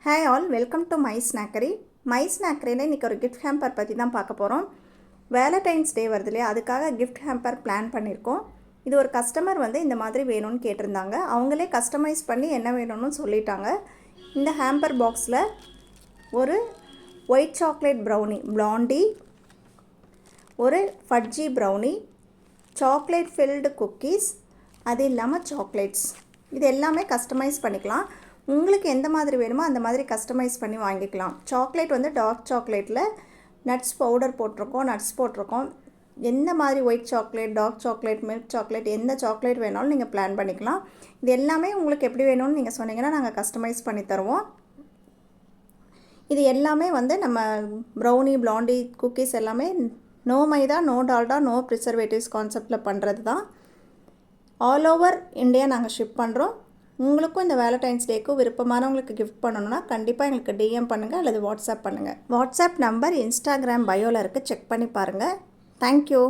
Hi all, welcome to my snackery. My ஸ்நாக்கரியில் இன்றைக்கி ஒரு கிஃப்ட் ஹேம்பர் பற்றி தான் பார்க்க போகிறோம். வேலண்டைன்ஸ் டே வருது இல்லையா, அதுக்காக கிஃப்ட் ஹேம்பர் பிளான் பண்ணியிருக்கோம். இது ஒரு கஸ்டமர் இந்த மாதிரி வேணும்னு கேட்டிருந்தாங்க. அவங்களே கஸ்டமைஸ் பண்ணி என்ன வேணும்னு சொல்லிட்டாங்க. இந்த ஹேம்பர் பாக்ஸில் ஒரு ஒயிட் சாக்லேட் ப்ரௌனி பிளாண்டி, ஒரு fudge brownie, chocolate filled cookies, அது இல்லாமல் சாக்லேட்ஸ், இது எல்லாமே கஸ்டமைஸ் பண்ணிக்கலாம். உங்களுக்கு எந்த மாதிரி வேணுமோ அந்த மாதிரி கஸ்டமைஸ் பண்ணி வாங்கிக்கலாம். சாக்லேட் டார்க் சாக்லேட்டில் நட்ஸ் பவுடர் போட்டிருக்கோம், நட்ஸ் போட்டிருக்கோம். எந்த மாதிரி white chocolate, dark chocolate, milk chocolate, எந்த சாக்லேட் வேணாலும் நீங்கள் பிளான் பண்ணிக்கலாம். இது எல்லாமே உங்களுக்கு எப்படி வேணும்னு நீங்கள் சொன்னீங்கன்னா நாங்கள் கஸ்டமைஸ் பண்ணி தருவோம். இது எல்லாமே நம்ம ப்ரௌனி, பிளாண்டி, குக்கீஸ் எல்லாமே நோ மைதா, நோ டால்டா, நோ ப்ரிசர்வேட்டிவ்ஸ் கான்செப்டில் பண்ணுறது தான். ஆல் ஓவர் இந்தியா நாங்கள் ஷிப் பண்ணுறோம். உங்களுக்கும் இந்த வேலண்டைன்ஸ் டேக்கு விருப்பமானவங்களுக்கு கிஃப்ட் பண்ணணுன்னா கண்டிப்பாக எங்களுக்கு டிஎம் பண்ணுங்கள் அல்லது வாட்ஸ்அப் பண்ணுங்கள். வாட்ஸ்அப் நம்பர் இன்ஸ்டாகிராம் பயோவில் இருக்குது, செக் பண்ணி பாருங்கள். தேங்க்யூ.